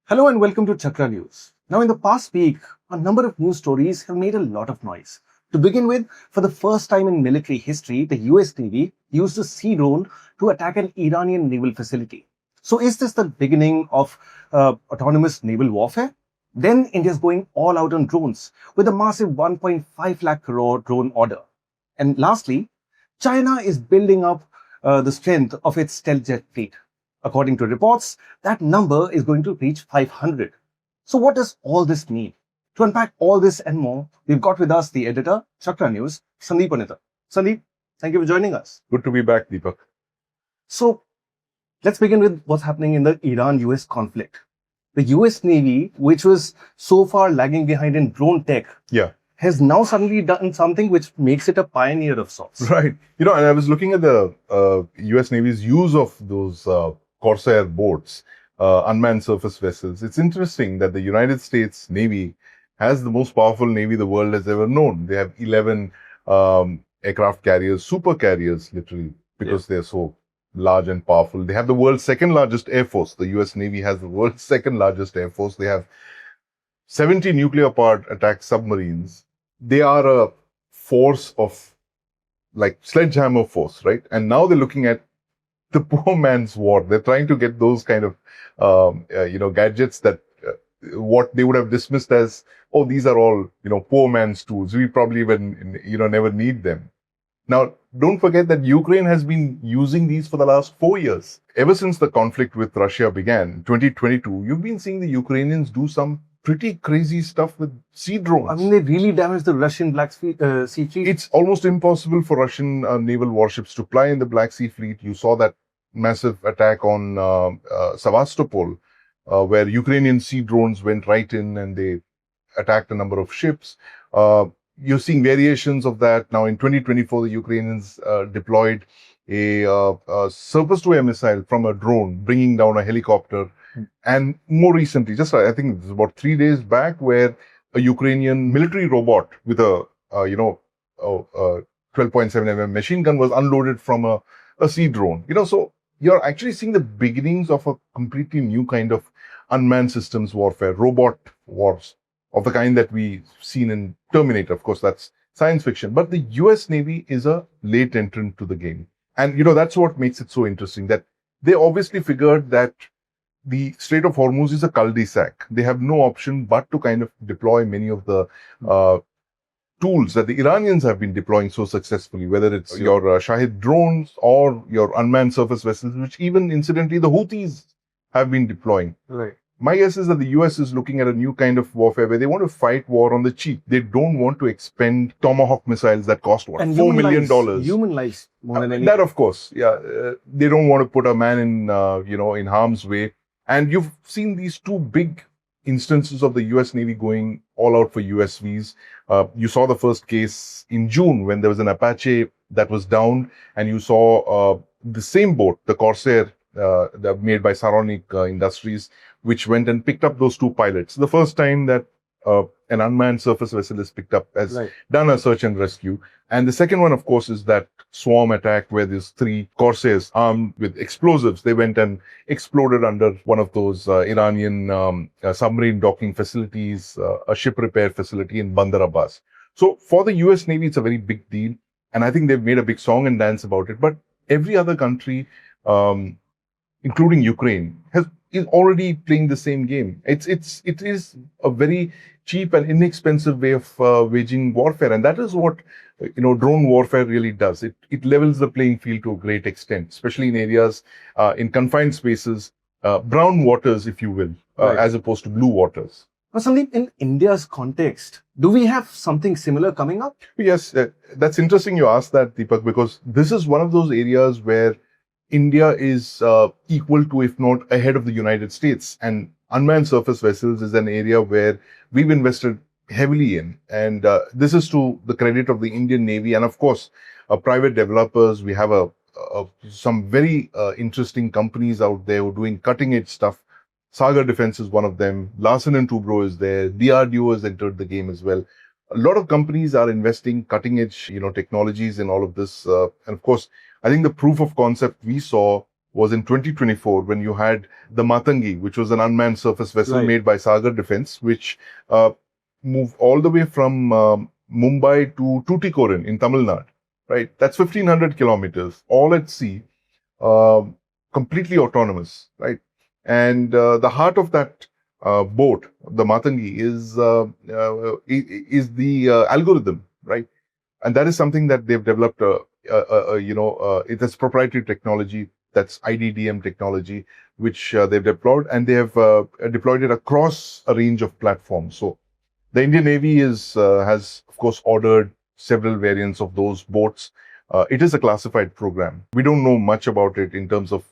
Hello and welcome to Chakra News. Now, in the past week, a number of news stories have made a lot of noise. To begin with, for the first time in military history, the US Navy used a sea drone to attack an Iranian naval facility. So, is this the beginning of autonomous naval warfare? Then, India's going all out on drones with a massive 1.5 lakh crore drone order. And lastly, China is building up the strength of its stealth jet fleet. According to reports, that number is going to reach 500. So what does all this mean? To unpack all this and more, we've got with us the editor, Chakra News, Sandeep Unnithan. Sandeep, thank you for joining us. Good to be back, Deepak. So let's begin with what's happening in the Iran-US conflict. The US Navy, which was so far lagging behind in drone tech, has now suddenly done something which makes it a pioneer of sorts. Right. And I was looking at the US Navy's use of those Corsair boats, unmanned surface vessels. It's interesting that the United States Navy has the most powerful navy the world has ever known. They have 11 aircraft carriers, super carriers, literally, because they're so large and powerful. They have the world's second largest air force. The US Navy has the world's second largest air force. They have 70 nuclear-powered attack submarines. They are a force of like sledgehammer force, right? And now they're looking at the poor man's war. They're trying to get those kind of, gadgets that what they would have dismissed as, oh, these are all, poor man's tools. We probably even, never need them. Now, don't forget that Ukraine has been using these for the last 4 years. Ever since the conflict with Russia began, 2022, you've been seeing the Ukrainians do some pretty crazy stuff with sea drones. I mean, they really damaged the Russian Black Sea Fleet. It's almost impossible for Russian naval warships to fly in the Black Sea Fleet. You saw that massive attack on Sevastopol, where Ukrainian sea drones went right in and they attacked a number of ships. You're seeing variations of that. Now in 2024, the Ukrainians deployed a surface-to-air missile from a drone, bringing down a helicopter. And more recently, just I think it was about 3 days back, where a Ukrainian military robot with a 12.7 mm machine gun was unloaded from a sea drone. So you're actually seeing the beginnings of a completely new kind of unmanned systems warfare, robot wars of the kind that we've seen in Terminator. Of course, that's science fiction. But the US Navy is a late entrant to the game. And, that's what makes it so interesting, that they obviously figured that the Strait of Hormuz is a cul-de-sac. They have no option but to kind of deploy many of the tools that the Iranians have been deploying so successfully, whether it's your Shahid drones or your unmanned surface vessels, which even incidentally the Houthis have been deploying. Right. My guess is that the US is looking at a new kind of warfare where they want to fight war on the cheap. They don't want to expend Tomahawk missiles that cost what, $4 million. Human lives more than anything. That, of course, they don't want to put a man in, in harm's way. And you've seen these two big instances of the US Navy going all out for USVs. You saw the first case in June when there was an Apache that was downed, and you saw the same boat, the Corsair, made by Saronic Industries, which went and picked up those two pilots. The first time that an unmanned surface vessel is picked up has done a search and rescue. And the second one, of course, is that swarm attack where there's 3 Corsairs armed with explosives. They went and exploded under one of those Iranian submarine docking facilities, a ship repair facility in Bandar Abbas. So for the US Navy, it's a very big deal. And I think they've made a big song and dance about it. But every other country, including Ukraine, is already playing the same game. It is a very cheap and inexpensive way of waging warfare, and that is what drone warfare really does. It levels the playing field to a great extent, especially in areas in confined spaces, brown waters, if you will, as opposed to blue waters. Now, Sandeep, in India's context, do we have something similar coming up? Yes, that's interesting you asked that, Deepak, because this is one of those areas where India is equal to, if not ahead of the United States. And unmanned surface vessels is an area where we've invested heavily in. And this is to the credit of the Indian Navy and, of course, private developers. We have some very interesting companies out there who are doing cutting-edge stuff. Sagar Defense is one of them. Larsen & Toubro is there. DRDO has entered the game as well. A lot of companies are investing cutting-edge, technologies in all of this. And of course, I think the proof of concept we saw was in 2024 when you had the Matangi, which was an unmanned surface vessel Right. made by Sagar Defense, which moved all the way from Mumbai to Tuticorin in Tamil Nadu. Right, that's 1,500 kilometers, all at sea, completely autonomous. Right, and the heart of that boat, the Matangi, is the algorithm. Right, and that is something that they've developed. It is proprietary technology. That's IDDM technology, which they've deployed, and they have deployed it across a range of platforms. So the Indian Navy has, of course, ordered several variants of those boats. It is a classified program. We don't know much about it in terms of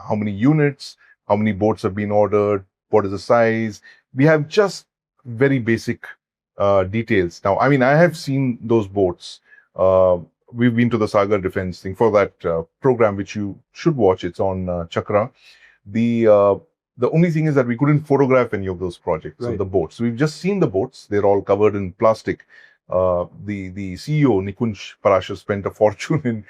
how many units, how many boats have been ordered, what is the size. We have just very basic details. Now, I mean, I have seen those boats. We've been to the Sagar Defense thing for that program, which you should watch. It's on Chakra. The only thing is that we couldn't photograph any of those projects of the boats. We've just seen the boats. They're all covered in plastic. The CEO, Nikunj Parashar, spent a fortune in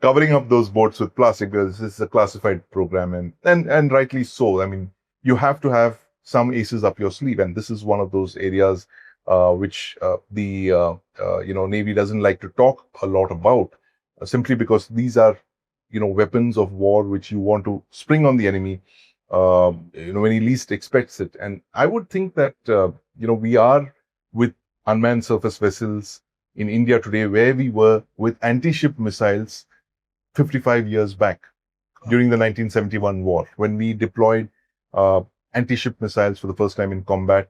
covering up those boats with plastic because this is a classified program, and rightly so. I mean, you have to have some aces up your sleeve, and this is one of those areas which the Navy doesn't like to talk a lot about, simply because these are weapons of war which you want to spring on the enemy when he least expects it. And I would think that we are with unmanned surface vessels in India today where we were with anti-ship missiles 55 years back during the 1971 war, when we deployed anti-ship missiles for the first time in combat.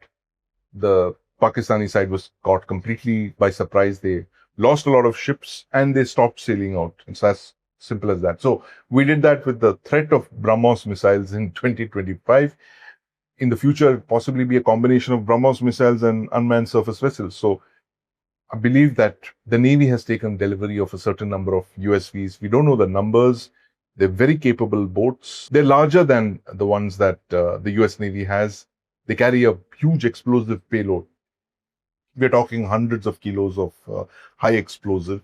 The Pakistani side was caught completely by surprise. They lost a lot of ships and they stopped sailing out. It's as simple as that. So we did that with the threat of BrahMos missiles in 2025. In the future, possibly be a combination of BrahMos missiles and unmanned surface vessels. So I believe that the Navy has taken delivery of a certain number of USVs. We don't know the numbers. They're very capable boats. They're larger than the ones that the US Navy has. They carry a huge explosive payload. We're talking hundreds of kilos of high explosive.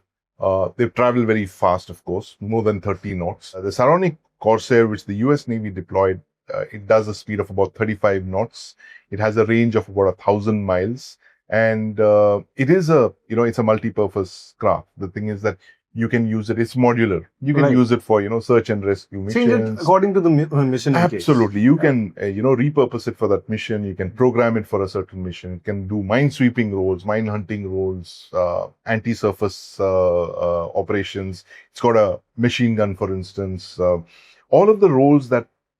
They travel very fast, of course, more than 30 knots. The Saronic Corsair, which the US Navy deployed, it does a speed of about 35 knots. It has a range of about 1,000 miles. And it is it's a multi-purpose craft. The thing is that you can use it. It's modular. You can use it for, search and rescue missions. Change it according to the mission. Absolutely. You can, repurpose it for that mission. You can program it for a certain mission. It can do mine sweeping roles, mine hunting roles, anti-surface operations. It's got a machine gun, for instance. All of the roles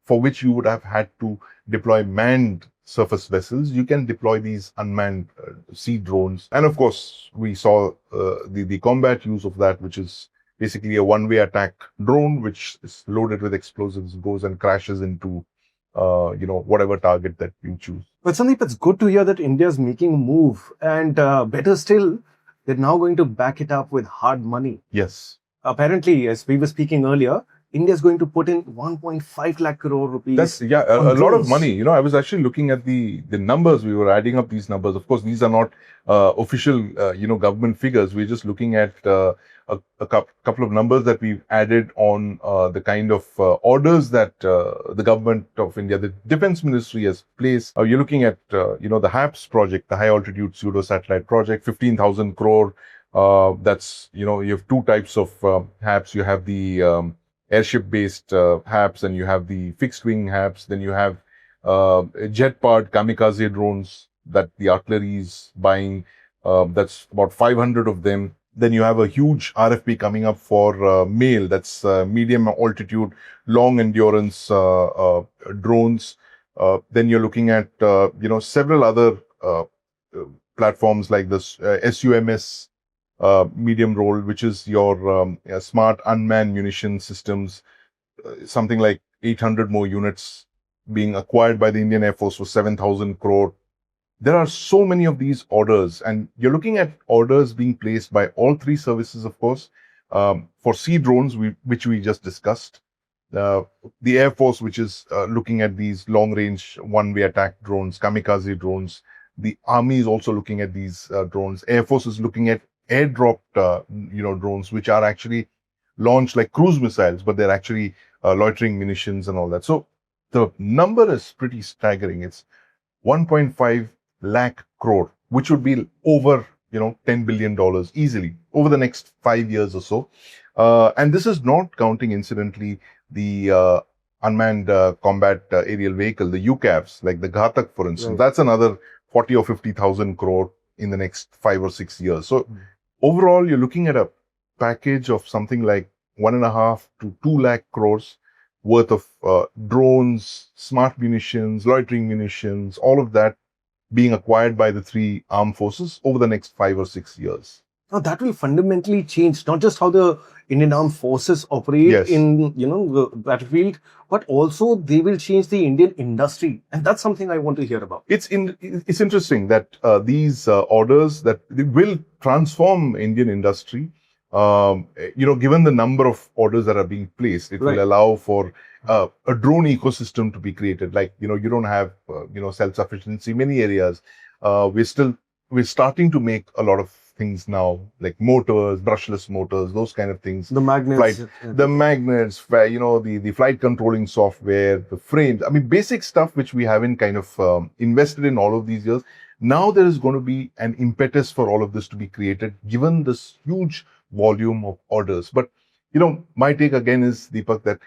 for which you would have had to deploy manned surface vessels, you can deploy these unmanned sea drones. And of course, we saw the combat use of that, which is basically a one-way attack drone, which is loaded with explosives, goes and crashes into, whatever target that you choose. But Sandeep, it's good to hear that India is making a move. And better still, they're now going to back it up with hard money. Yes. Apparently, as we were speaking earlier, India is going to put in 1.5 lakh crore rupees. That's, a lot of money. I was actually looking at the numbers. We were adding up these numbers. Of course, these are not official, government figures. We're just looking at a couple of numbers that we've added on the kind of orders that the government of India, the Defense Ministry has placed. You're looking at, the HAPS project, the High Altitude Pseudo Satellite Project, 15,000 crore. That's, you have two types of HAPS. You have the airship-based HAPS, and you have the fixed-wing HAPS. Then you have jet-powered kamikaze drones that the artillery is buying. That's about 500 of them. Then you have a huge RFP coming up for MALE, that's medium altitude, long endurance drones. Then you're looking at, several other platforms like this SUMS medium role, which is your smart unmanned munition systems, something like 800 more units being acquired by the Indian Air Force for 7,000 crore. There are so many of these orders, and you're looking at orders being placed by all three services, of course, for sea drones, which we just discussed. The Air Force, which is looking at these long-range one-way attack drones, kamikaze drones. The Army is also looking at these drones. Air Force is looking at airdropped, drones, which are actually launched like cruise missiles, but they're actually loitering munitions and all that. So the number is pretty staggering. It's 1.5 lakh crore, which would be over, $10 billion easily over the next 5 years or so. And this is not counting, incidentally, the unmanned combat aerial vehicle, the UCAVs, like the Ghatak, for instance. Right. That's another 40 or 50,000 crore in the next 5 or 6 years. So overall, you're looking at a package of something like 1.5 to 2 lakh crores worth of drones, smart munitions, loitering munitions, all of that being acquired by the three armed forces over the next 5 or 6 years. Now that will fundamentally change not just how the Indian armed forces operate in the battlefield, but also they will change the Indian industry, and that's something I want to hear about. It's interesting that these orders that will transform Indian industry. Given the number of orders that are being placed, it will allow for a drone ecosystem to be created. Like, you don't have, self-sufficiency in many areas. We're starting to make a lot of things now, like motors, brushless motors, those kind of things. The magnets. The magnets, the flight controlling software, the frames. I mean, basic stuff which we haven't kind of invested in all of these years. Now there is going to be an impetus for all of this to be created, given this huge volume of orders. But, my take again is, Deepak, that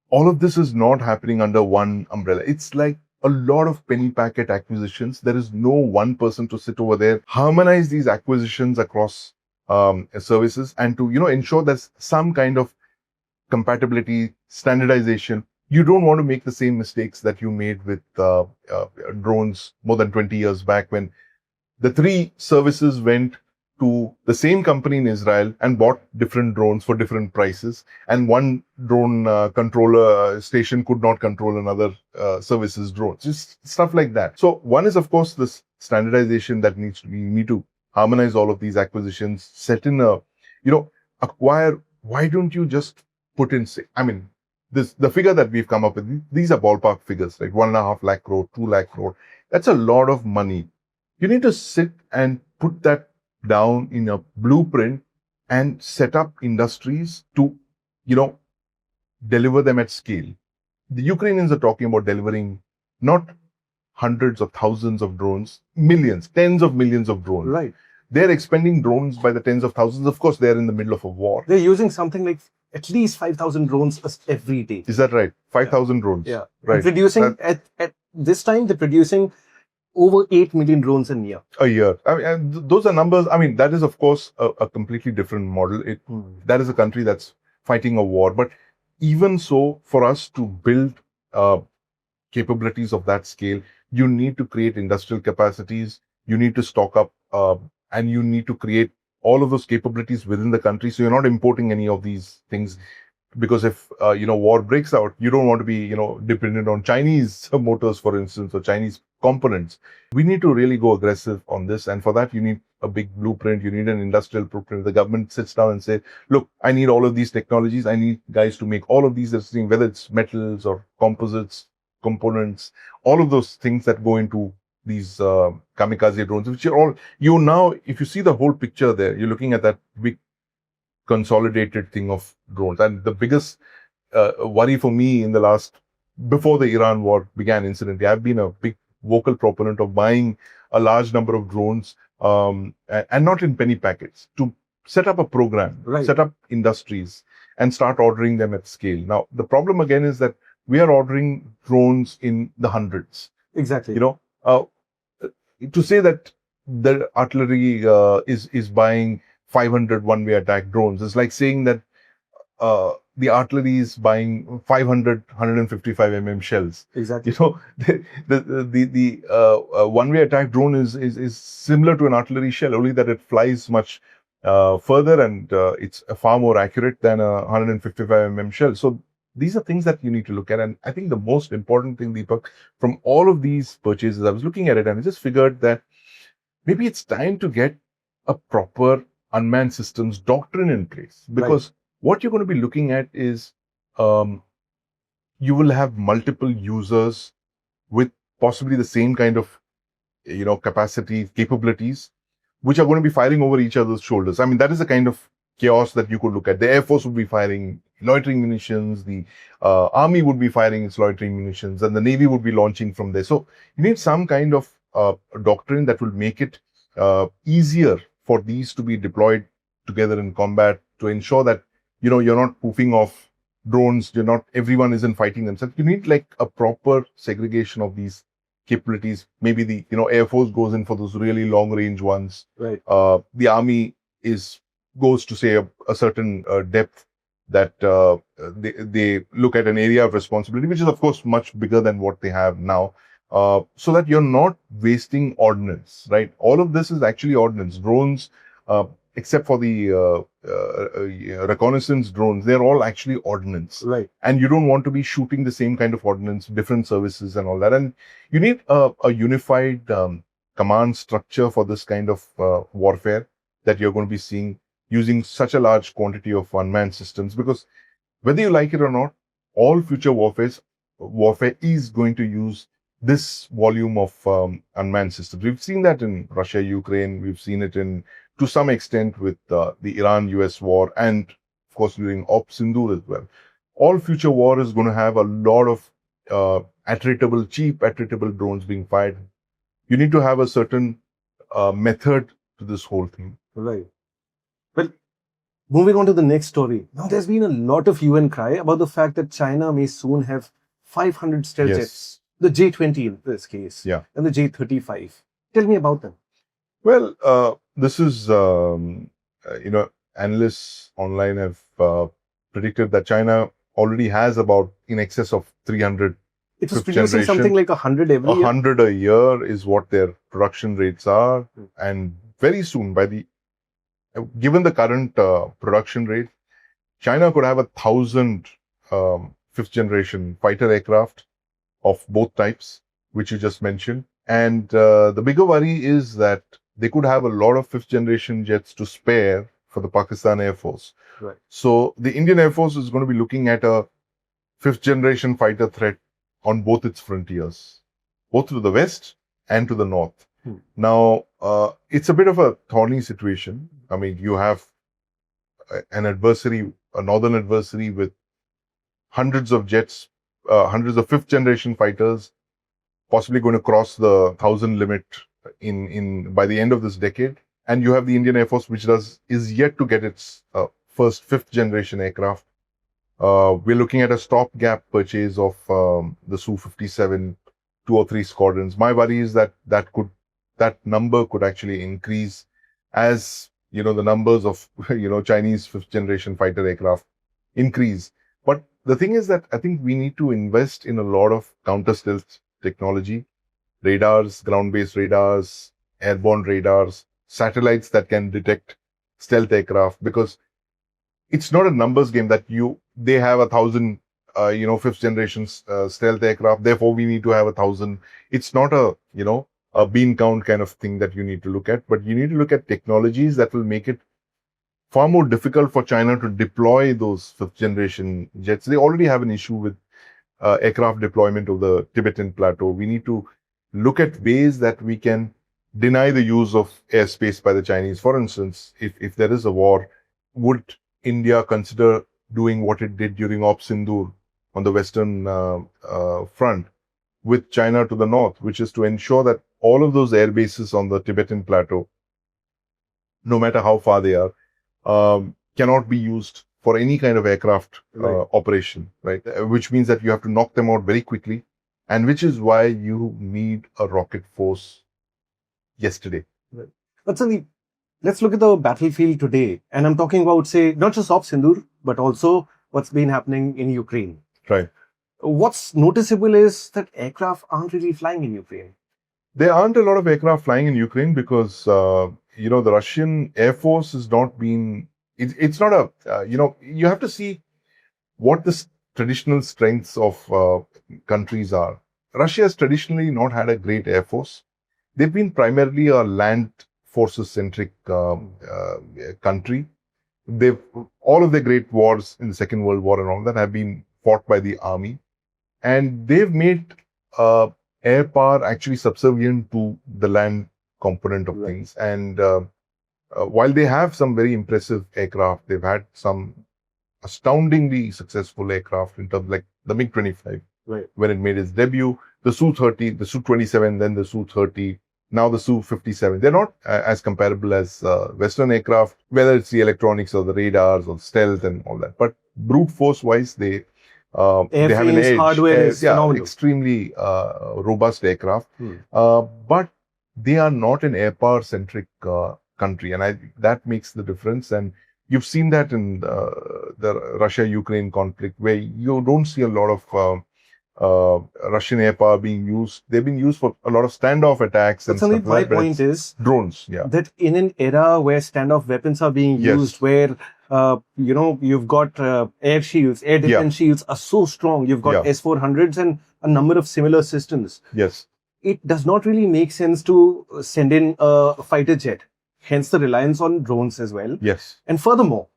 all of this is not happening under one umbrella. It's like a lot of penny packet acquisitions. There is no one person to sit over there, harmonize these acquisitions across services, and to, ensure there's some kind of compatibility, standardization. You don't want to make the same mistakes that you made with drones more than 20 years back, when the three services went to the same company in Israel and bought different drones for different prices, and one drone controller station could not control another services drone. Just stuff like that. So one is, of course, this standardization that we need to harmonize all of these acquisitions, set in a, acquire. Why don't you just put in, the figure that we've come up with, these are ballpark figures, like 1.5 lakh crore, 2 lakh crore. That's a lot of money. You need to sit and put that down in a blueprint and set up industries to, deliver them at scale. The Ukrainians are talking about delivering not hundreds of thousands of drones, millions, tens of millions of drones. Right. They're expending drones by the tens of thousands. Of course, they're in the middle of a war. They're using something like at least 5,000 drones every day. Is that right? 5,000 drones. Yeah. Right. Producing at this time, they're producing over 8 million drones a year. Those are numbers. That is, of course, a completely different model. That is a country that's fighting a war. But even so, for us to build capabilities of that scale, you need to create industrial capacities. You need to stock up, and you need to create all of those capabilities within the country. So you're not importing any of these things. Because if, war breaks out, you don't want to be, dependent on Chinese motors, for instance, or Chinese components. We need to really go aggressive on this. And for that, you need a big blueprint. You need an industrial blueprint. The government sits down and says, look, I need all of these technologies. I need guys to make all of these, whether it's metals or composites, components, all of those things that go into these kamikaze drones, which are all, if you see the whole picture there, you're looking at that big consolidated thing of drones. And the biggest worry for me before the Iran war began, incidentally, I've been a big vocal proponent of buying a large number of drones, and not in penny packets, to set up a program, set up industries, and start ordering them at scale. Now, the problem again is that we are ordering drones in the hundreds. Exactly. To say that the artillery is buying 500 one-way attack drones. It's like saying that the artillery is buying 500 155 shells. Exactly. The one-way attack drone is similar to an artillery shell, only that it flies much further, and it's far more accurate than a 155 shell. So these are things that you need to look at. And I think the most important thing, Deepak, from all of these purchases, I was looking at it and I just figured that maybe it's time to get a proper unmanned systems doctrine in place, because what you're going to be looking at is you will have multiple users with possibly the same kind of capacity, capabilities, which are going to be firing over each other's shoulders. That is the kind of chaos that you could look at. The Air Force would be firing loitering munitions, the army would be firing its loitering munitions, and the navy would be launching from there. So you need some kind of doctrine that will make it easier for these to be deployed together in combat, to ensure that you're not poofing off drones. Everyone isn't fighting themselves. You need like a proper segregation of these capabilities. Maybe the Air Force goes in for those really long range ones. Right. The army goes to say a certain depth that they look at an area of responsibility, which is of course much bigger than what they have now. So that you're not wasting ordnance, right? All of this is actually ordnance. Drones, except for the reconnaissance drones, they're all actually ordnance. Right. And you don't want to be shooting the same kind of ordnance, different services and all that. And you need a unified command structure for this kind of warfare that you're going to be seeing using such a large quantity of unmanned systems. Because whether you like it or not, all future warfare is going to use this volume of unmanned systems. We've seen that in Russia, Ukraine. We've seen it to some extent with the Iran-US war, and of course during Op Sindoor as well. All future war is going to have a lot of cheap attritable drones being fired. You need to have a certain method to this whole thing. Right. Well, moving on to the next story. Now, there's been a lot of hue and cry about the fact that China may soon have 500 stealth jets. The J20 in this case. Yeah. And the J35. Tell me about them. Well, this is, analysts online have predicted that China already has about in excess of 300. It was producing something like 100 every year. 100 a year is what their production rates are. And very soon, given the current production rate, China could have 1,000 fifth generation fighter aircraft of both types, which you just mentioned. And the bigger worry is that they could have a lot of fifth generation jets to spare for the Pakistan Air Force. Right. So the Indian Air Force is going to be looking at a fifth generation fighter threat on both its frontiers, both to the west and to the north. Now, it's a bit of a thorny situation. I mean, you have a northern adversary with hundreds of jets, hundreds of fifth generation fighters, possibly going to cross the 1,000 limit by the end of this decade. And you have the Indian Air Force, which is yet to get its first fifth generation aircraft. We're looking at a stopgap purchase of the Su-57, 2 or 3 squadrons. My worry is that number could actually increase as the numbers of Chinese fifth generation fighter aircraft increase. But the thing is that I think we need to invest in a lot of counter stealth technology, radars, ground-based radars, airborne radars, satellites that can detect stealth aircraft, because it's not a numbers game that they have 1,000 fifth generation stealth aircraft, therefore we need to have 1,000. It's not a bean count kind of thing that you need to look at, but you need to look at technologies that will make it far more difficult for China to deploy those fifth generation jets. They already have an issue with aircraft deployment of the Tibetan Plateau. We need to look at ways that we can deny the use of airspace by the Chinese. For instance, if there is a war, would India consider doing what it did during Op Sindoor on the western front with China to the north, which is to ensure that all of those air bases on the Tibetan Plateau, no matter how far they are, cannot be used for any kind of aircraft operation, right? Which means that you have to knock them out very quickly, and which is why you need a rocket force yesterday. Right. But Sandeep, let's look at the battlefield today. And I'm talking about, say, not just Op Sindoor, but also what's been happening in Ukraine. Right. What's noticeable is that aircraft aren't really flying in Ukraine. There aren't a lot of aircraft flying in Ukraine because, the Russian Air Force has not been, it's not you have to see what the traditional strengths of countries are. Russia has traditionally not had a great Air Force. They've been primarily a land forces centric country. All of the great wars in the Second World War and all that have been fought by the army. And they've made air power actually subservient to the land component of things. And while they have some very impressive aircraft, they've had some astoundingly successful aircraft in terms like the MiG-25, Right. when it made its debut, the Su-30, the Su-27, then the Su-30, now the Su-57. They're not as comparable as Western aircraft, whether it's the electronics or the radars or stealth and all that. But brute force wise, they have an edge. Hardware is phenomenal. Extremely robust aircraft. But they are not an air power centric country, and that makes the difference. And you've seen that in the Russia-Ukraine conflict, where you don't see a lot of Russian air power being used. They've been used for a lot of standoff attacks. But Sandeep, my point is drones. That in an era where standoff weapons are being used, where you've got air shields, air defense shields are so strong. You've got S-400s and a number of similar systems. Yes. It does not really make sense to send in a fighter jet. Hence the reliance on drones as well. Yes. And furthermore,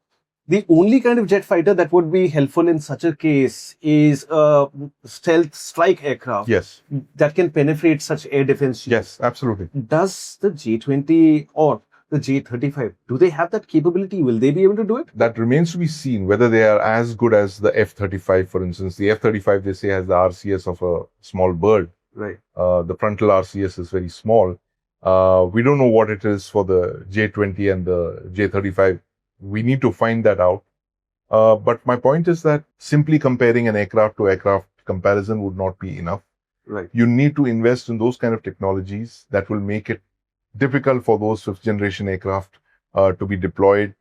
the only kind of jet fighter that would be helpful in such a case is a stealth strike aircraft. Yes. That can penetrate such air defense shields. Yes, absolutely. Does the J20 or the J35, do they have that capability? Will they be able to do it? That remains to be seen, whether they are as good as the F-35, for instance. The F-35, they say, has the RCS of a small bird. Right. The frontal RCS is very small. We don't know what it is for the J20 and the J35. We need to find that out. But my point is that simply comparing an aircraft to aircraft comparison would not be enough. Right. You need to invest in those kind of technologies that will make it difficult for those fifth generation aircraft to be deployed.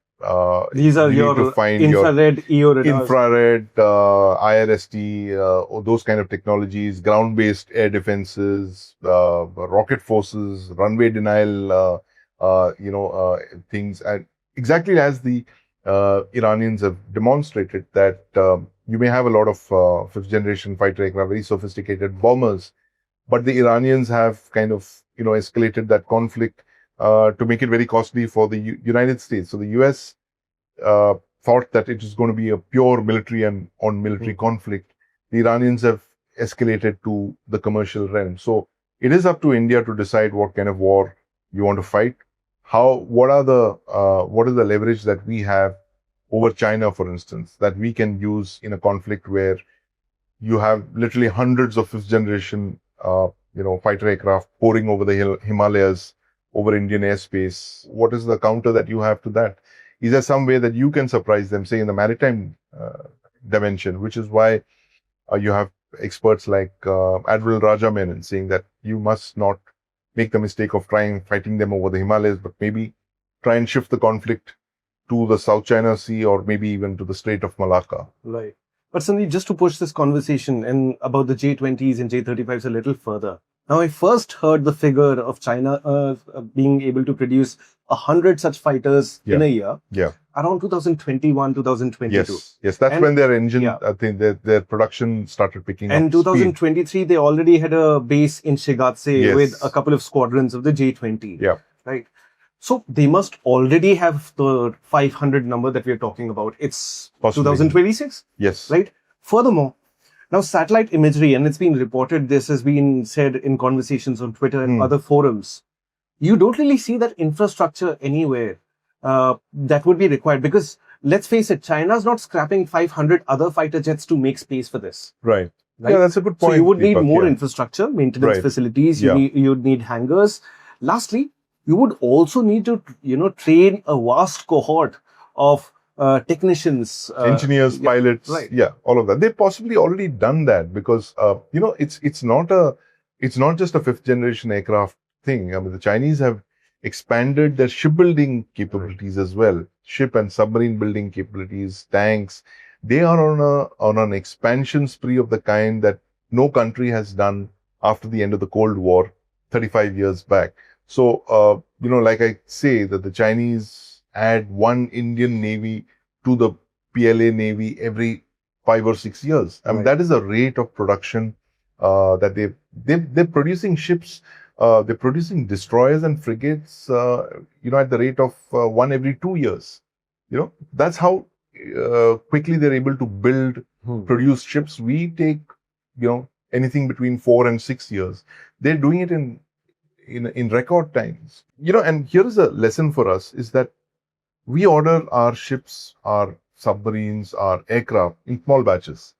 These are your infrared EO radars. Infrared, IRST, or those kind of technologies, ground-based air defenses, rocket forces, runway denial, things. And exactly as the Iranians have demonstrated that you may have a lot of fifth generation fighter aircraft, very sophisticated bombers, but the Iranians have kind of, escalated that conflict to make it very costly for the United States. So the US thought that it is going to be a pure military and on military conflict. The Iranians have escalated to the commercial realm. So it is up to India to decide what kind of war you want to fight. What is the leverage that we have over China, for instance, that we can use in a conflict where you have literally hundreds of fifth generation, fighter aircraft pouring over the Himalayas, over Indian airspace. What is the counter that you have to that? Is there some way that you can surprise them, say in the maritime dimension, which is why you have experts like Admiral Raja Menon saying that you must not make the mistake of fighting them over the Himalayas, but maybe try and shift the conflict to the South China Sea or maybe even to the Strait of Malacca. Right. But Sandeep, just to push this conversation and about the J20s and J35s a little further. Now, I first heard the figure of China being able to produce 100 such fighters in a year. Yeah. Around 2021, 2022. Yes. That's when their engine, I think their production started picking up. And 2023, they already had a base in Shigatse with a couple of squadrons of the J20. Yeah. Right. So they must already have the 500 number that we are talking about. It's possibly 2026. Yes. Right. Furthermore, now satellite imagery, and it's been reported, this has been said in conversations on Twitter and other forums. You don't really see that infrastructure anywhere that would be required, because let's face it, China's not scrapping 500 other fighter jets to make space for this. Right. Yeah, that's a good point. So you would need more infrastructure, maintenance facilities. You'd need hangars. Lastly, you would also need to, train a vast cohort of technicians, engineers, pilots, all of that. They've possibly already done that because it's not just a fifth generation aircraft thing. I mean, the Chinese have expanded their shipbuilding capabilities as well, ship and submarine building capabilities, tanks. They are on an expansion spree of the kind that no country has done after the end of the Cold War 35 years back. So, like I say, that the Chinese add one Indian Navy to the PLA Navy every 5 or 6 years. I mean, that is the rate of production that they're producing ships. They're producing destroyers and frigates, at the rate of one every 2 years. That's how quickly they're able to build, produce ships. We take, anything between 4 and 6 years. They're doing it in record times. And here is a lesson for us, is that we order our ships, our submarines or aircraft in small batches.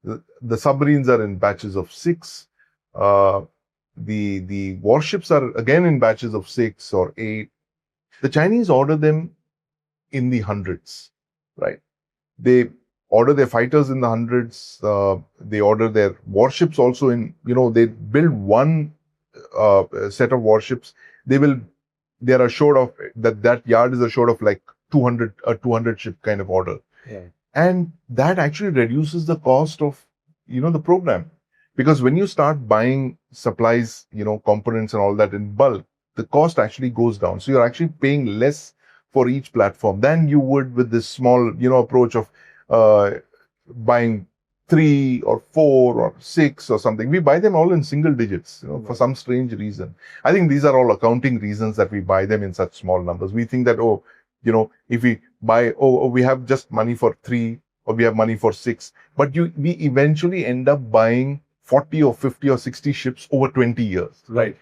The submarines are in batches of 6. The warships are again in batches of 6 or 8. The Chinese order them in the hundreds, right? They order their fighters in the hundreds. They order their warships also in, they build one set of warships. They're assured of that yard is assured of like 200 ship kind of order. Yeah. And that actually reduces the cost of, the program. Because when you start buying supplies, components and all that in bulk, the cost actually goes down. So you're actually paying less for each platform than you would with this small, approach of buying 3 or 4 or 6 or something. We buy them all in single digits, for some strange reason. I think these are all accounting reasons that we buy them in such small numbers. We think that, if we buy, we have just money for 3 or we have money for 6, but we eventually end up buying 40 or 50 or 60 ships over 20 years, right?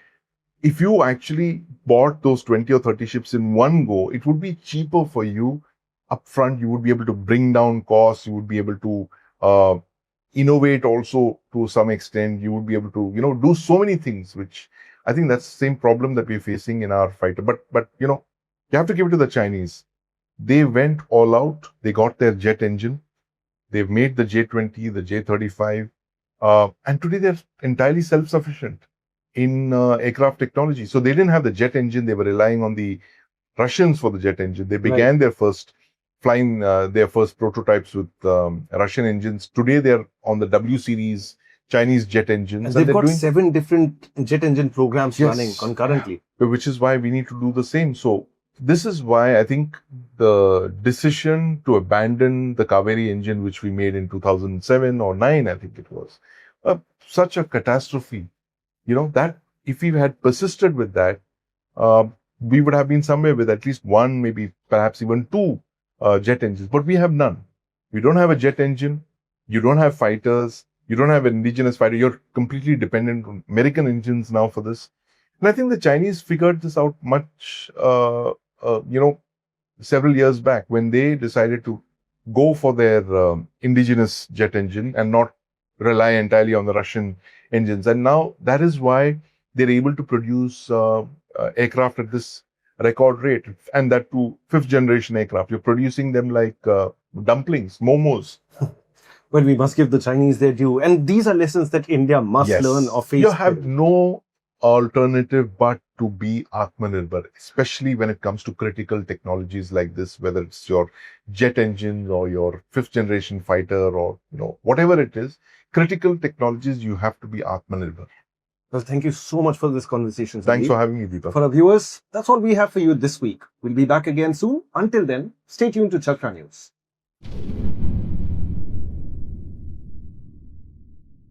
If you actually bought those 20 or 30 ships in one go, it would be cheaper for you upfront. You would be able to bring down costs. You would be able to innovate also to some extent. You would be able to, do so many things, which I think that's the same problem that we're facing in our fighter. But you have to give it to the Chinese. They went all out. They got their jet engine. They've made the J20, the J35. And today they're entirely self-sufficient in aircraft technology. So they didn't have the jet engine. They were relying on the Russians for the jet engine. They began their first flying, their first prototypes with Russian engines. Today they're on the W series Chinese jet engines. And they've got 7 different jet engine programs running concurrently. Which is why we need to do the same. So this is why I think the decision to abandon the Kaveri engine, which we made in 2007 or 9, I think it was, such a catastrophe. That if we had persisted with that, we would have been somewhere with at least 1, maybe perhaps even 2 jet engines. But we have none. We don't have a jet engine. You don't have fighters. You don't have an indigenous fighter. You're completely dependent on American engines now for this. And I think the Chinese figured this out much, several years back when they decided to go for their indigenous jet engine and not rely entirely on the Russian engines. And now that is why they're able to produce aircraft at this record rate, and that to 5th generation aircraft. You're producing them like dumplings, momos. Well, we must give the Chinese their due. And these are lessons that India must learn or face. You have no alternative but to be Atmanirbhar, especially when it comes to critical technologies like this, whether it's your jet engines or your 5th generation fighter or, whatever it is, critical technologies, you have to be Atmanirbhar. Well, thank you so much for this conversation, Sandeep. Thanks for having me, Deepak. For our viewers, that's all we have for you this week. We'll be back again soon. Until then, stay tuned to Chakra News.